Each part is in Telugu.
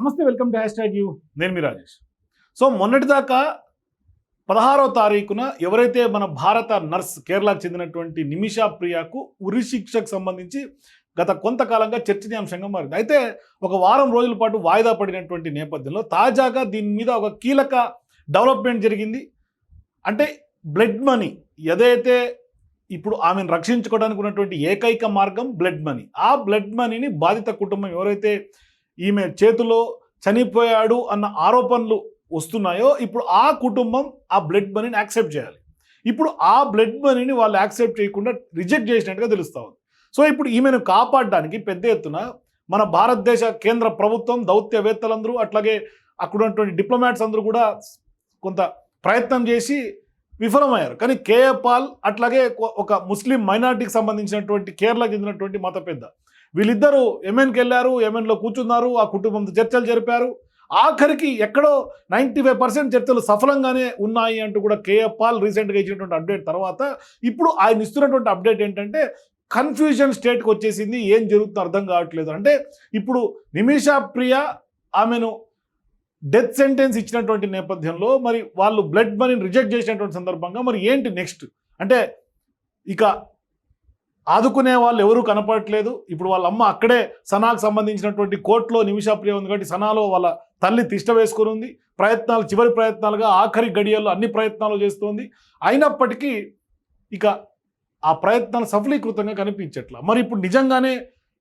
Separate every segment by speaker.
Speaker 1: నమస్తే, వెల్కమ్ టు #యూ. నేను మీ రాజేష్. సో మొన్నటిదాకా 16వ తారీఖున ఎవరైతే మన భారత నర్స్ కేరళకు చెందినటువంటి నిమిషా ప్రియాకు ఉరి శిక్షకు సంబంధించి గత కొంతకాలంగా చర్చనీయాంశంగా మారింది. అయితే ఒక వారం రోజుల పాటు వాయిదా పడినటువంటి నేపథ్యంలో తాజాగా దీని మీద ఒక కీలక డెవలప్మెంట్ జరిగింది. అంటే బ్లడ్ మనీ ఏదైతే ఇప్పుడు ఆమెను రక్షించుకోవడానికి ఉన్నటువంటి ఏకైక మార్గం బ్లడ్ మనీ. ఆ బ్లడ్ మనీని బాధిత కుటుంబం ఎవరైతే ఈమె చేతిలో చనిపోయాడు అన్న ఆరోపణలు వస్తున్నాయో ఇప్పుడు ఆ కుటుంబం ఆ బ్లడ్ మనీని యాక్సెప్ట్ చేయాలి. ఇప్పుడు ఆ బ్లడ్ మనీని వాళ్ళు యాక్సెప్ట్ చేయకుండా రిజెక్ట్ చేసినట్టుగా తెలుస్తూ ఉంది. సో ఇప్పుడు ఈమెను కాపాడడానికి పెద్ద ఎత్తున మన భారతదేశ కేంద్ర ప్రభుత్వం, దౌత్యవేత్తలందరూ, అట్లాగే అక్కడ ఉన్నటువంటి డిప్లొమాట్స్ అందరూ కూడా కొంత ప్రయత్నం చేసి విఫలమయ్యారు. కానీ కేఏ పాల్ అట్లాగే ఒక ముస్లిం మైనారిటీకి సంబంధించినటువంటి కేరళకు చెందినటువంటి మత పెద్ద, వీళ్ళిద్దరూ యెమెన్కి వెళ్ళారు. యెమెన్లో కూర్చున్నారు, ఆ కుటుంబంతో చర్చలు జరిపారు. ఆఖరికి ఎక్కడో 95% చర్చలు సఫలంగానే ఉన్నాయి అంటూ కూడా కేఏ పాల్ రీసెంట్గా ఇచ్చినటువంటి అప్డేట్ తర్వాత ఇప్పుడు ఆయన ఇస్తున్నటువంటి అప్డేట్ ఏంటంటే కన్ఫ్యూజన్ స్టేట్కి వచ్చేసింది. ఏం జరుగుతుందో అర్థం కావట్లేదు. అంటే ఇప్పుడు నిమిషా ప్రియా ఆమెను డెత్ సెంటెన్స్ ఇచ్చినటువంటి నేపథ్యంలో మరి వాళ్ళు బ్లడ్ మనీని రిజెక్ట్ చేసినటువంటి సందర్భంగా మరి ఏంటి నెక్స్ట్? అంటే ఇక ఆదుకునే వాళ్ళు ఎవరూ కనపడట్లేదు. ఇప్పుడు వాళ్ళ అమ్మ అక్కడే సనాకు సంబంధించినటువంటి కోర్టులో నిమిషా ప్రియ ఉంది కాబట్టి సనాలో వాళ్ళ తల్లి తిష్ట వేసుకుని ఉంది. ప్రయత్నాలు చివరి ప్రయత్నాలుగా ఆఖరి గడియల్లో అన్ని ప్రయత్నాలు చేస్తోంది. అయినప్పటికీ ఇక ఆ ప్రయత్నాలు సఫలీకృతంగా కనిపించట్లా. మరి ఇప్పుడు నిజంగానే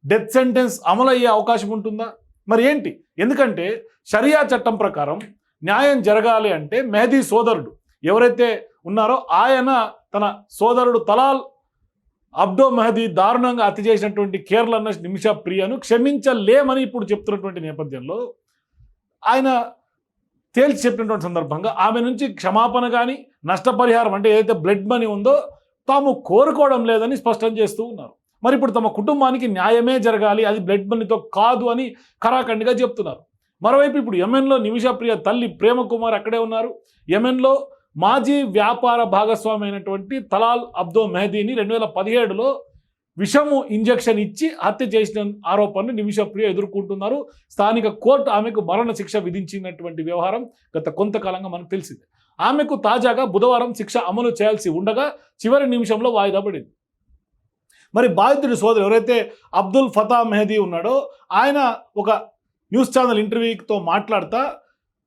Speaker 1: డెత్ సెంటెన్స్ అమలయ్యే అవకాశం ఉంటుందా? మరి ఏంటి? ఎందుకంటే షరియా చట్టం ప్రకారం న్యాయం జరగాలి అంటే మెహదీ సోదరుడు ఎవరైతే ఉన్నారో ఆయన తన సోదరుడు తలాల్ అబ్దో మెహదీ దారుణంగా హత్య చేసినటువంటి కేరళ నిమిషా ప్రియను క్షమించలేమని ఇప్పుడు చెప్తున్నటువంటి నేపథ్యంలో ఆయన తేల్చి చెప్పినటువంటి సందర్భంగా ఆమె నుంచి క్షమాపణ కానీ నష్టపరిహారం అంటే ఏదైతే బ్లడ్ మనీ ఉందో తాము కోరుకోవడం లేదని స్పష్టం చేస్తూ ఉన్నారు. మరి ఇప్పుడు తమ కుటుంబానికి న్యాయమే జరగాలి, అది బ్లడ్ మనీతో కాదు అని ఖరాఖండిగా చెప్తున్నారు. మరోవైపు ఇప్పుడు యెమెన్లో నిమిషా ప్రియ తల్లి ప్రేమ కుమార్ అక్కడే ఉన్నారు. యెమెన్లో మాజీ వ్యాపార భాగస్వామి అయినటువంటి తలాల్ అబ్దో మెహదీని 2017లో విషము ఇంజెక్షన్ ఇచ్చి హత్య చేసిన ఆరోపణను నిమిషా ప్రియ ఎదుర్కొంటున్నారు. స్థానిక కోర్టు ఆమెకు మరణ శిక్ష విధించినటువంటి వ్యవహారం గత కొంతకాలంగా మనకు తెలిసింది. ఆమెకు తాజాగా బుధవారం శిక్ష అమలు చేయాల్సి ఉండగా చివరి నిమిషంలో వాయిదా పడింది. మరి బాధితుడి సోదరు ఎవరైతే అబ్దుల్ ఫతా మెహదీ ఉన్నాడో ఆయన ఒక న్యూస్ ఛానల్ ఇంటర్వ్యూతో మాట్లాడుతూ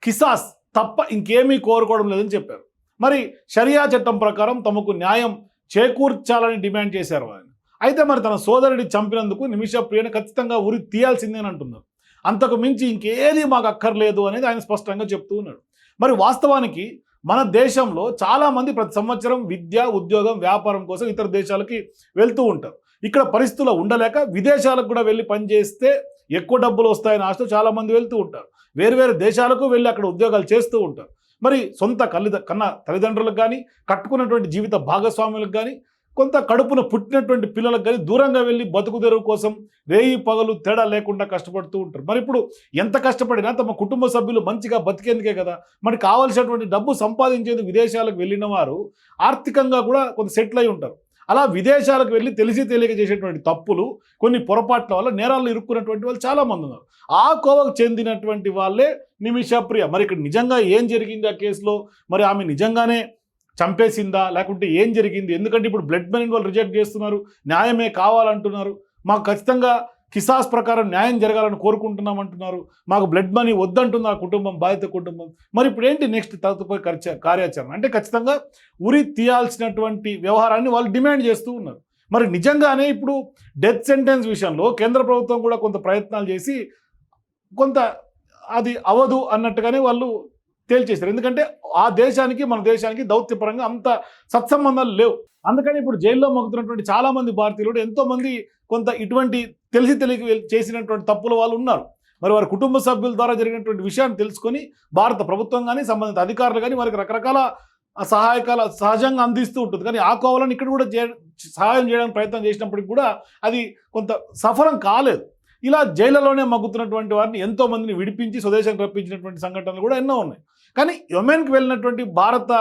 Speaker 1: కిసాస్ తప్ప ఇంకేమీ కోరుకోవడం లేదని చెప్పారు. మరి షరియా చట్టం ప్రకారం తమకు న్యాయం చేకూర్చాలని డిమాండ్ చేశారు ఆయన. అయితే మరి తన సోదరుడి చంపినందుకు నిమిషా ప్రియను ఖచ్చితంగా ఉరి తీయాల్సిందేని అంటున్నారు. అంతకు మించి ఇంకేది మాకు అక్కర్లేదు అనేది ఆయన స్పష్టంగా చెప్తూ ఉన్నాడు. మరి వాస్తవానికి మన దేశంలో చాలామంది ప్రతి సంవత్సరం విద్య, ఉద్యోగం, వ్యాపారం కోసం ఇతర దేశాలకి వెళ్తూ ఉంటారు. ఇక్కడ పరిస్థితుల్లో ఉండలేక విదేశాలకు కూడా వెళ్ళి పనిచేస్తే ఎక్కువ డబ్బులు వస్తాయని ఆశతో చాలామంది వెళ్తూ ఉంటారు. వేరు దేశాలకు వెళ్ళి అక్కడ ఉద్యోగాలు చేస్తూ ఉంటారు. మరి సొంత కన్న తల్లిదండ్రులకు కానీ, కట్టుకున్నటువంటి జీవిత భాగస్వాములకు కానీ, కొంత కడుపున పుట్టినటువంటి పిల్లలకు కానీ దూరంగా వెళ్ళి బతుకు తెరువు కోసం రేయి పగలు తేడా లేకుండా కష్టపడుతూ ఉంటారు. మరి ఇప్పుడు ఎంత కష్టపడినా తమ కుటుంబ సభ్యులు మంచిగా బతికేందుకే కదా. మరి కావాల్సినటువంటి డబ్బు సంపాదించేందుకు విదేశాలకు వెళ్ళిన వారు ఆర్థికంగా కూడా కొంత సెటిల్ అయి ఉంటారు. అలా విదేశాలకు వెళ్ళి తెలిసి తెలియక చేసేటువంటి తప్పులు, కొన్ని పొరపాట్ల వల్ల నేరాల్లో ఇరుక్కున్నటువంటి వాళ్ళు చాలామంది ఉన్నారు. ఆ కోవకు చెందినటువంటి వాళ్ళే నిమిషా ప్రియ. మరి ఇక్కడ నిజంగా ఏం జరిగింది ఆ కేసులో? మరి ఆమె నిజంగానే చంపేసిందా లేకుంటే ఏం జరిగింది? ఎందుకంటే ఇప్పుడు బ్లడ్ మనీని వాళ్ళు రిజెక్ట్ చేస్తున్నారు, న్యాయమే కావాలంటున్నారు. మాకు ఖచ్చితంగా కిసాస్ ప్రకారం న్యాయం జరగాలని కోరుకుంటున్నాం అంటున్నారు. మాకు బ్లడ్ మనీ వద్దంటుంది ఆ కుటుంబం, బాధిత కుటుంబం. మరి ఇప్పుడు ఏంటి నెక్స్ట్ తదుపరి కార్యాచరణ? అంటే ఖచ్చితంగా ఉరి తీయాల్సినటువంటి వ్యవహారాన్ని వాళ్ళు డిమాండ్ చేస్తూ ఉన్నారు. మరి నిజంగానే ఇప్పుడు డెత్ సెంటెన్స్ విషయంలో కేంద్ర ప్రభుత్వం కూడా కొంత ప్రయత్నాలు చేసి కొంత అది అవదు అన్నట్టుగానే వాళ్ళు తేల్చేశారు. ఎందుకంటే ఆ దేశానికి మన దేశానికి దౌత్యపరంగా అంత సత్సంబంధాలు లేవు. అందుకని ఇప్పుడు జైల్లో మగ్గుతున్నటువంటి చాలామంది భారతీయులు ఎంతోమంది కొంత ఇటువంటి తెలిసి తెలియక చేసినటువంటి తప్పుల వాళ్ళు ఉన్నారు. మరి వారి కుటుంబ సభ్యుల ద్వారా జరిగినటువంటి విషయాన్ని తెలుసుకొని భారత ప్రభుత్వం కానీ, సంబంధిత అధికారులు కానీ వారికి రకరకాల సహాయకాల సహజంగా అందిస్తూ ఉంటుంది. కానీ ఆ కోవాలని ఇక్కడ కూడా సహాయం చేయడానికి ప్రయత్నం చేసినప్పటికి కూడా అది కొంత సఫలం కాలేదు. ఇలా జైళ్లలోనే మగ్గుతున్నటువంటి వారిని ఎంతోమందిని విడిపించి స్వదేశానికి రప్పించినటువంటి సంఘటనలు కూడా ఎన్నో ఉన్నాయి. కానీ యెమెన్కి వెళ్ళినటువంటి భారత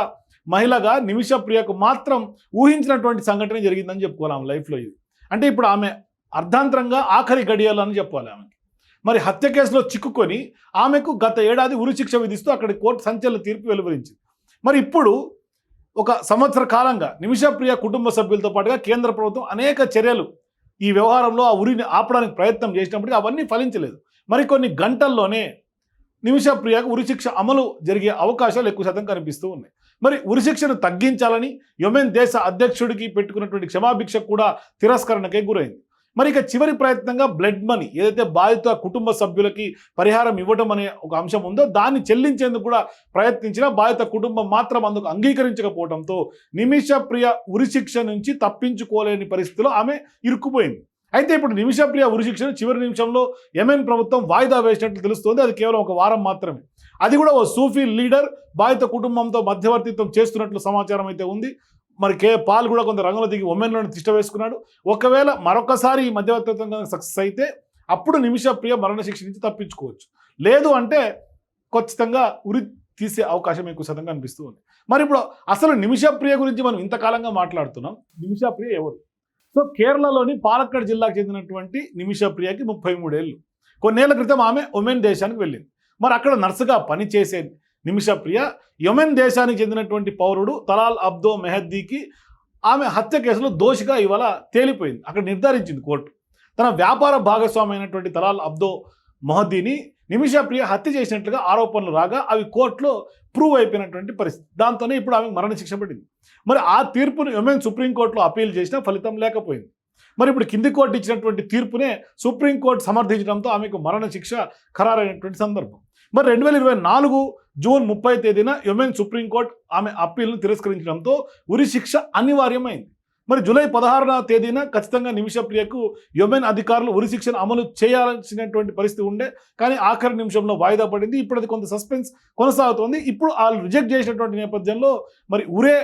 Speaker 1: మహిళగా నిమిషా ప్రియకు మాత్రం ఊహించినటువంటి సంఘటన జరిగిందని చెప్పుకోవాలి ఆమె లైఫ్లో. ఇది అంటే ఇప్పుడు ఆమె అర్ధాంతరంగా ఆఖరి గడియాలని చెప్పాలి ఆమెకి. మరి హత్య కేసులో చిక్కుకొని ఆమెకు గత ఏడాది ఉరిశిక్ష విధిస్తూ అక్కడి కోర్టు సంచలన తీర్పు వెలువరించింది. మరి ఇప్పుడు ఒక సంవత్సర కాలంగా నిమిషప్రియ కుటుంబ సభ్యులతో పాటుగా కేంద్ర ప్రభుత్వం అనేక చర్యలు ఈ వ్యవహారంలో ఆ ఉరిని ఆపడానికి ప్రయత్నం చేసినప్పటికీ అవన్నీ ఫలించలేదు. మరికొన్ని గంటల్లోనే నిమిషప్రియకు ఉరిశిక్ష అమలు జరిగే అవకాశాలు ఎక్కువ శాతం కనిపిస్తూ ఉన్నాయి. మరి ఉరిశిక్షను తగ్గించాలని యెమెన్ దేశ అధ్యక్షుడికి పెట్టుకున్నటువంటి క్షమాభిక్ష కూడా తిరస్కరణకే గురైంది. మరి ఇక చివరి ప్రయత్నంగా బ్లడ్ మనీ ఏదైతే బాధిత కుటుంబ సభ్యులకి పరిహారం ఇవ్వడం అనే ఒక అంశం ఉందో దాన్ని చెల్లించేందుకు కూడా ప్రయత్నించినా బాధిత కుటుంబం మాత్రం అందుకు అంగీకరించకపోవడంతో నిమిషప్రియ ఉరిశిక్ష నుంచి తప్పించుకోలేని పరిస్థితిలో ఆమె ఇరుక్కుపోయింది. అయితే ఇప్పుడు నిమిషప్రియ ఉరిశిక్షను చివరి నిమిషంలో యెమెన్ ప్రభుత్వం వాయిదా వేసినట్లు తెలుస్తోంది. అది కేవలం ఒక వారం మాత్రమే. అది కూడా ఓ సూఫీ లీడర్ బాధిత కుటుంబంతో మధ్యవర్తిత్వం చేస్తున్నట్లు సమాచారం అయితే ఉంది. మరి పాల్ కూడా కొంత రంగంలో దిగి ఒమెన్లను తిష్ట వేసుకున్నాడు. ఒకవేళ మరొకసారి ఈ మధ్యవర్తిత్వం సక్సెస్ అయితే అప్పుడు నిమిషప్రియ మరణశిక్ష నుంచి తప్పించుకోవచ్చు. లేదు అంటే ఖచ్చితంగా ఉరి తీసే అవకాశం ఎక్కువ శాతంగా అనిపిస్తూ ఉంది. మరి ఇప్పుడు అసలు నిమిషప్రియ గురించి మనం ఇంతకాలంగా మాట్లాడుతున్నాం. నిమిషప్రియ ఎవరు? సో కేరళలోని పాలక్కడ్ జిల్లాకు చెందినటువంటి నిమిషప్రియకి 33 ఏళ్ళు. కొన్నేళ్ల క్రితం ఆమె ఒమెన్ దేశానికి వెళ్ళింది. మరి అక్కడ నర్సుగా పనిచేసే నిమిషప్రియ యెమెన్ దేశానికి చెందినటువంటి పౌరుడు తలాల్ అబ్దో మెహద్దీకి ఆమె హత్య కేసులో దోషిగా ఇవాళ తేలిపోయింది. అక్కడ నిర్ధారించింది కోర్టు. తన వ్యాపార భాగస్వామి అయినటువంటి తలాల్ అబ్దో మెహద్దీని నిమిషప్రియ హత్య చేసినట్లుగా ఆరోపణలు రాగా అవి కోర్టులో ప్రూవ్ అయిపోయినటువంటి పరిస్థితి. దాంతోనే ఇప్పుడు ఆమెకు మరణశిక్ష పడింది. మరి ఆ తీర్పును యెమెన్ సుప్రీంకోర్టులో అప్పీల్ చేసినా ఫలితం లేకపోయింది. మరి ఇప్పుడు కింది కోర్టు ఇచ్చినటువంటి తీర్పునే సుప్రీంకోర్టు సమర్థించడంతో ఆమెకు మరణశిక్ష ఖరారైనటువంటి సందర్భం. మరి 2024 జూన్ 30 తేదీన యెమెన్ సుప్రీంకోర్టు ఆమె అప్పీల్ను తిరస్కరించడంతో ఉరిశిక్ష అనివార్యమైంది. మరి జూలై 16వ తేదీన ఖచ్చితంగా నిమిషప్రియకు యెమెన్ అధికారులు ఉరిశిక్షను అమలు చేయాల్సినటువంటి పరిస్థితి ఉండే, కానీ ఆఖరి నిమిషంలో వాయిదా పడింది. ఇప్పుడు అది కొంత సస్పెన్స్ కొనసాగుతోంది. ఇప్పుడు వాళ్ళు రిజెక్ట్ చేసినటువంటి నేపథ్యంలో మరి ఉరే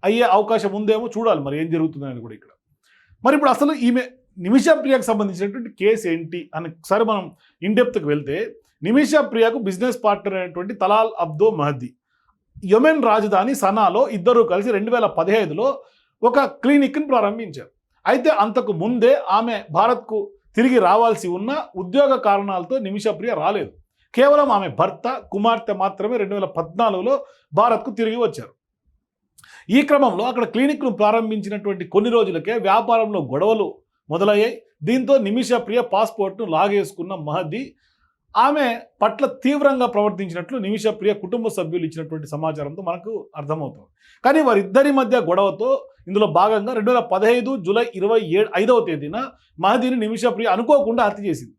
Speaker 1: అయ్యే అవకాశం ఉందేమో చూడాలి మరి ఏం జరుగుతుందని కూడా ఇక్కడ. మరి ఇప్పుడు అసలు ఈమె నిమిషప్రియకు సంబంధించినటువంటి కేసు ఏంటి అని ఒకసారి మనం ఇన్డెప్త్కి వెళ్తే, నిమిషప్రియకు బిజినెస్ పార్ట్నర్ అయినటువంటి తలాల్ అబ్దో మెహద్దీ యెమెన్ రాజధాని సనాలో ఇద్దరు కలిసి 2015లో ఒక క్లినిక్ని ప్రారంభించారు. అయితే అంతకు ముందే ఆమె భారత్కు తిరిగి రావాల్సి ఉన్న ఉద్యోగ కారణాలతో నిమిషప్రియ రాలేదు. కేవలం ఆమె భర్త, కుమార్తె మాత్రమే 2014లో భారత్కు తిరిగి వచ్చారు. ఈ క్రమంలో అక్కడ క్లినిక్ను ప్రారంభించినటువంటి కొన్ని రోజులకే వ్యాపారంలో గొడవలు మొదలయ్యాయి. దీంతో నిమిషప్రియ పాస్పోర్ట్ను లాగేసుకున్న మెహద్దీ ఆమె పట్ల తీవ్రంగా ప్రవర్తించినట్లు నిమిషప్రియ కుటుంబ సభ్యులు ఇచ్చినటువంటి సమాచారంతో మనకు అర్థమవుతుంది. కానీ వారిద్దరి మధ్య గొడవతో ఇందులో భాగంగా 2015 జూలై 25వ తేదీన మెహద్దీని నిమిషప్రియ అనుకోకుండా హత్య చేసింది.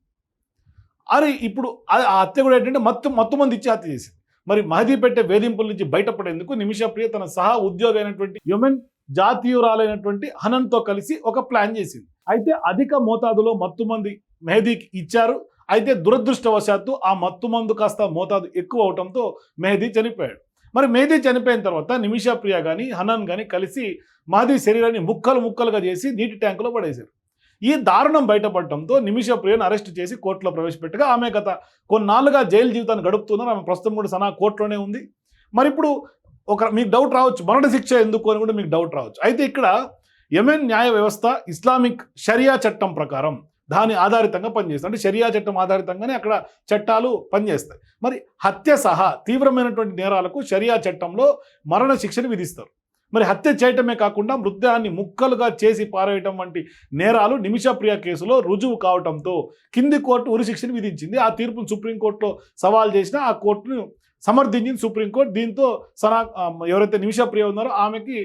Speaker 1: అది ఇప్పుడు ఆ హత్య కూడా ఏంటంటే మత్తు మంది ఇచ్చి హత్య చేసింది. మరి మెహద్దీ పెట్టే వేధింపుల నుంచి బయటపడేందుకు నిమిషప్రియ తన సహా ఉద్యోగి అయినటువంటి యెమెన్ జాతీయురాలైనటువంటి హనన్తో కలిసి ఒక ప్లాన్ చేసింది. అయితే అధిక మోతాదులో మత్తుమంది మెహద్దీకి ఇచ్చారు. అయితే దురదృష్టవశాత్తు ఆ మత్తుమందు కాస్త మోతాదు ఎక్కువ అవడంతో మెహద్దీ చనిపోయాడు. మరి మెహద్దీ చనిపోయిన తర్వాత నిమిషప్రియ కానీ హనన్ కానీ కలిసి మెహద్దీ శరీరాన్ని ముక్కలుగా చేసి నీటి ట్యాంకులో పడేశారు. ఈ దారుణం బయటపడటంతో నిమిషప్రియను అరెస్ట్ చేసి కోర్టులో ప్రవేశపెట్టగా ఆమె గత కొన్నాళ్ళుగా జైలు జీవితాన్ని గడుపుతున్నారు. ఆమె ప్రస్తుతం కూడా సనా కోర్టులోనే ఉంది. మరి ఇప్పుడు మీకు డౌట్ రావచ్చు, మరణశిక్ష ఎందుకు అని కూడా మీకు డౌట్ రావచ్చు. అయితే ఇక్కడ యెమెన్ న్యాయ వ్యవస్థ ఇస్లామిక్ షరియా చట్టం ప్రకారం దాని ఆధారితంగా పనిచేస్తుంది. అంటే షరియా చట్టం ఆధారితంగానే అక్కడ చట్టాలు పనిచేస్తాయి. మరి హత్య సహా తీవ్రమైనటువంటి నేరాలకు షరియా చట్టంలో మరణశిక్షను విధిస్తారు. మరి హత్య చేయటమే కాకుండా మృతదేహాన్ని ముక్కలుగా చేసి పారేయటం వంటి నేరాలు నిమిషప్రియ కేసులో రుజువు కావడంతో కింది కోర్టు ఉరిశిక్షను విధించింది. ఆ తీర్పును సుప్రీంకోర్టులో సవాల్ చేసినా ఆ కోర్టును సమర్థించింది సుప్రీంకోర్టు. దీంతో ఎవరైతే నిమిషప్రియ ఉన్నారో ఆమెకి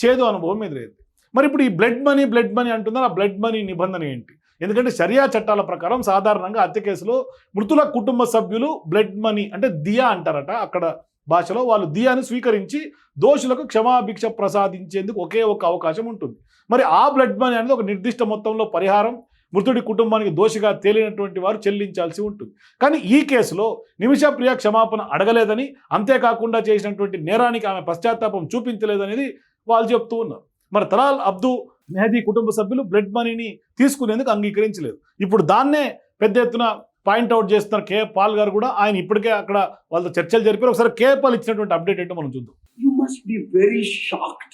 Speaker 1: చేదు అనుభవం ఎదురైంది. మరి ఇప్పుడు ఈ బ్లడ్ మనీ అంటున్నారు. ఆ బ్లడ్ మనీ నిబంధన ఏంటి? ఎందుకంటే షరియా చట్టాల ప్రకారం సాధారణంగా హత్య కేసులో మృతుల కుటుంబ సభ్యులు బ్లడ్ మనీ అంటే దియా అంటారట అక్కడ భాషలో, వాళ్ళు దియాను స్వీకరించి దోషులకు క్షమాభిక్ష ప్రసాదించేందుకు ఒకే ఒక అవకాశం ఉంటుంది. మరి ఆ బ్లడ్ మనీ అనేది ఒక నిర్దిష్ట మొత్తంలో పరిహారం మృతుడి కుటుంబానికి దోషిగా తేలినటువంటి వారు చెల్లించాల్సి ఉంటుంది. కానీ ఈ కేసులో నిమిషప్రియ క్షమాపణ అడగలేదని, అంతేకాకుండా చేసినటువంటి నేరానికి ఆమె పశ్చాత్తాపం చూపించలేదనేది వాళ్ళు చెప్తూ ఉన్నారు. మరి తలాల్ అబ్దో మెహద్దీ కుటుంబ సభ్యులు బ్లడ్ మనీని తీసుకునేందుకు అంగీకరించలేదు. ఇప్పుడు దాన్నే పెద్ద ఎత్తున పాయింట్అవుట్ చేస్తున్నారు కే పాల్ గారు కూడా. ఆయన ఇప్పటికే అక్కడ వాళ్ళతో చర్చలు జరిపారు. ఒకసారి కే పాల్ ఇచ్చినటువంటి అప్డేట్ ఏంటో మనం చూద్దాం.
Speaker 2: You must be very shocked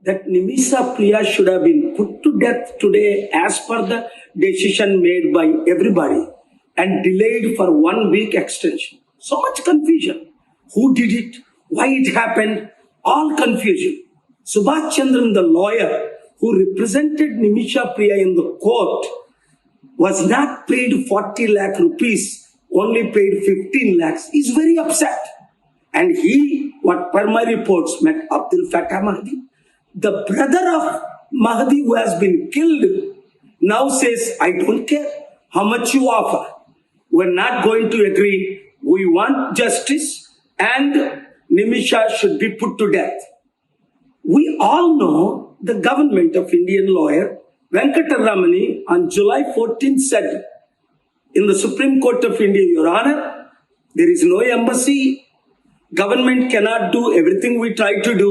Speaker 2: that Nimishapriya should have been put to death today as per the decision made by everybody. and delayed for 1 week extension. So much confusion. Who did it? Why it happened? All confusion. Subhash Chandran, the lawyer who represented Nimisha Priya in the court, was not paid 40 lakh rupees, only paid 15 lakhs. He's very upset. And he, what Parma reports, met Abdul Fattah Mahdi. The brother of Mahdi who has been killed now says, I don't care how much you offer. We're not going to agree. We want justice and Nimisha should be put to death. We all know the government of Indian lawyer Venkataramani on July 14 said in the Supreme Court of India, Your Honor, there is no embassy. Government cannot do everything we try to do.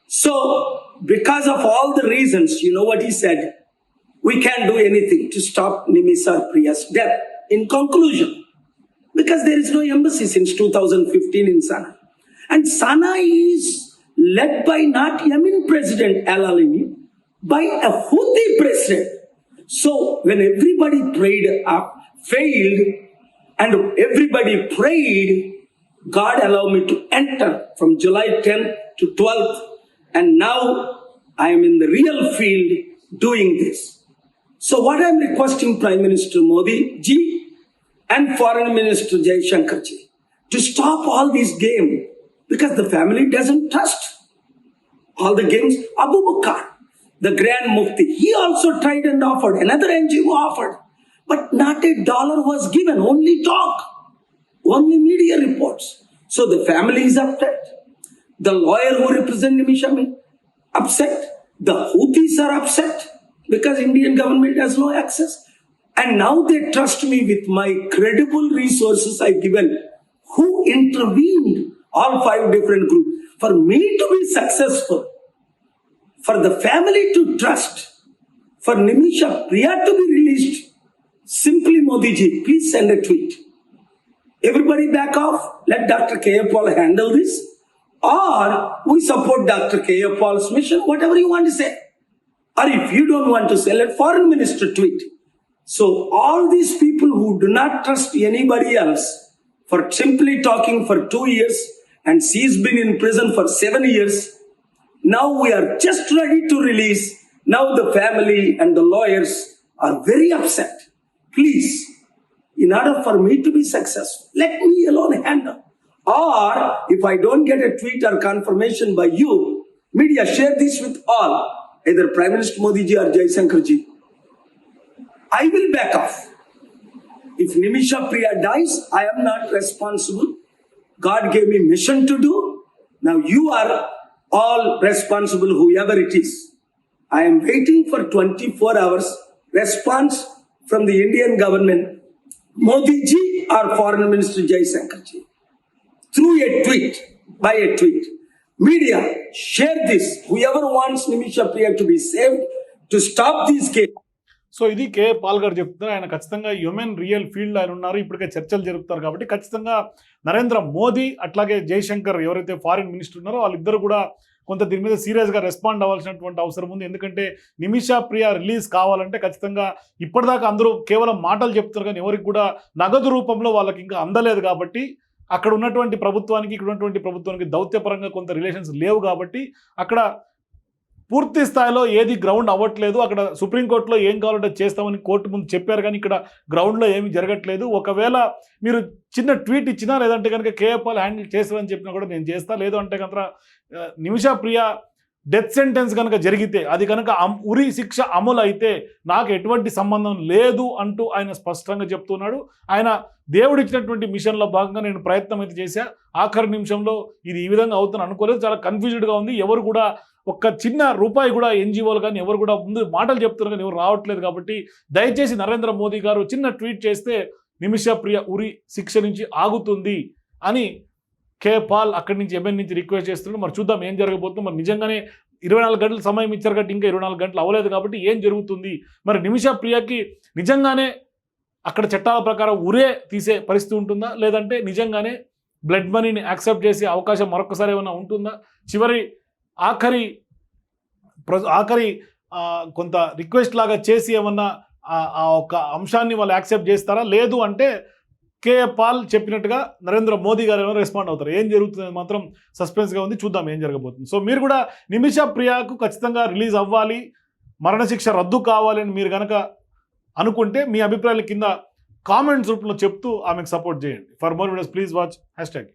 Speaker 2: So, because of all the reasons, you know what he said? We can't do anything to stop Nimisha Priya's death. In conclusion, because there is no embassy since 2015 in Sana'a. And Sana'a is led by not Yemen President Al-Alimi, by a Houthi president. So when everybody prayed up, failed, and everybody prayed, God allowed me to enter from July 10th to 12th, and now I am in the real field doing this. So what I am requesting Prime Minister Modi ji and Foreign Minister Jai Shankar ji to stop all these games, because the family doesn't trust all the games. Abu Bakr, the Grand Mufti, he also tried and offered. Another NGO offered. But not $1 was given, only talk, only media reports. So the family is upset. The lawyer who represents Nimisha upset. The Houthis are upset because Indian government has no access. And now they trust me with my credible resources I given, who intervened, all 5 different groups. For me to be successful, for the family to trust, for Nimisha Priya to be released, simply Modi ji, please send a tweet. Everybody back off, let Dr. K.A. Paul handle this, or we support Dr. K.A. Paul's mission, whatever you want to say. Or if you don't want to say, let Foreign Minister tweet. So all these people who do not trust anybody else for simply talking for 2 years, and she's been in prison for 7 years, now we are just ready to release. Now the family and the lawyers are very upset. Please, in order for me to be successful, let me alone handle. Or if I don't get a tweet or confirmation by you, media, share this with all, either Prime Minister Modi ji or Jai Shankar ji. I will back off. If Nimisha Priya dies, I am not responsible. God gave me mission to do. Now you are all responsible, whoever it is. I am waiting for 24 hours response from the Indian government, Modi ji or Foreign Minister Jai Shankar ji, through a tweet, by a tweet. Media, share this. Whoever wants Nimisha Priya to be saved, to stop these cases.
Speaker 1: So ఇది కే పాల్ గారు చెప్తున్నారు. ఆయన ఖచ్చితంగా హ్యూమన్ రియల్ ఫీల్డ్ ఆయన ఉన్నారు. ఇప్పటికే చర్చలు జరుపుతారు కాబట్టి ఖచ్చితంగా నరేంద్ర మోదీ అట్లాగే జయశంకర్ ఎవరైతే ఫారిన్ మినిస్టర్ ఉన్నారో వాళ్ళిద్దరు కూడా కొంత దీని మీద సీరియస్గా రెస్పాండ్ అవ్వాల్సినటువంటి అవసరం ఉంది. ఎందుకంటే నిమిషా ప్రియ రిలీజ్ కావాలంటే ఖచ్చితంగా ఇప్పటిదాకా అందరూ కేవలం మాటలు చెప్తారు కానీ ఎవరికి కూడా నగదు రూపంలో వాళ్ళకి ఇంకా అందలేదు కాబట్టి అక్కడ ఉన్నటువంటి ప్రభుత్వానికి ఇక్కడ ఉన్నటువంటి ప్రభుత్వానికి దౌత్యపరంగా కొంత రిలేషన్స్ లేవు కాబట్టి అక్కడ పూర్తి స్థాయిలో ఏది గ్రౌండ్ అవ్వట్లేదు. అక్కడ సుప్రీంకోర్టులో ఏం కావాలంటే చేస్తామని కోర్టు ముందు చెప్పారు కానీ ఇక్కడ గ్రౌండ్లో ఏమీ జరగట్లేదు. ఒకవేళ మీరు చిన్న ట్వీట్ ఇచ్చినా లేదంటే కనుక కేఎఫ్ఆల్ హ్యాండిల్ చేస్తారని చెప్పినా కూడా నేను చేస్తా, లేదు అంటే కనుక నిమిషా ప్రియ డెత్ సెంటెన్స్ కనుక జరిగితే అది కనుక ఉరి శిక్ష అమలు అయితే నాకు ఎటువంటి సంబంధం లేదు అంటూ ఆయన స్పష్టంగా చెప్తున్నాడు. ఆయన దేవుడిచ్చినటువంటి మిషన్లో భాగంగా నేను ప్రయత్నం అయితే చేశా, ఆఖరి నిమిషంలో ఇది ఈ విధంగా అవుతుందని అనుకోలేదు. చాలా కన్ఫ్యూజ్డ్గా ఉంది. ఎవరు కూడా ఒక్క చిన్న రూపాయి కూడా ఎన్జిఓలు కానీ ఎవరు కూడా ముందు మాటలు చెప్తున్నారు కానీ ఎవరు రావట్లేదు. కాబట్టి దయచేసి నరేంద్ర మోదీ గారు చిన్న ట్వీట్ చేస్తే నిమిషా ప్రియ ఉరి శిక్ష నుంచి ఆగుతుంది అని కే పాల్ అక్కడి నుంచి ఎంఎన్ నుంచి రిక్వెస్ట్ చేస్తున్నాడు. మరి చూద్దాం ఏం జరగబోతుందో. మరి నిజంగానే 24 గంటల సమయం ఇచ్చారు కాబట్టి ఇంకా 24 గంటలు అవ్వలేదు కాబట్టి ఏం జరుగుతుంది, మరి నిమిషా ప్రియకి నిజంగానే అక్కడ చట్టాల ప్రకారం ఉరే తీసే పరిస్థితి ఉంటుందా, లేదంటే నిజంగానే బ్లడ్ మనీని యాక్సెప్ట్ చేసే అవకాశం మరొకసారి ఏమైనా ఉంటుందా, చివరి ఆఖరి కొంత రిక్వెస్ట్ లాగా చేసి ఏమన్నా ఆ ఒక అంశాన్ని వాళ్ళు యాక్సెప్ట్ చేస్తారా, లేదు అంటే కేఏ పాల్ చెప్పినట్టుగా నరేంద్ర మోదీ గారు ఏమైనా రెస్పాండ్ అవుతారు? ఏం జరుగుతుంది మాత్రం సస్పెన్స్గా ఉంది, చూద్దాం ఏం జరగబోతుంది. సో మీరు కూడా నిమిష ప్రియాకు ఖచ్చితంగా రిలీజ్ అవ్వాలి, మరణశిక్ష రద్దు కావాలి అని మీరు కనుక అనుకుంటే మీ అభిప్రాయాల కింద కామెంట్స్ రూపంలో చెప్తూ ఆమెకు సపోర్ట్ చేయండి. For more videos please watch #.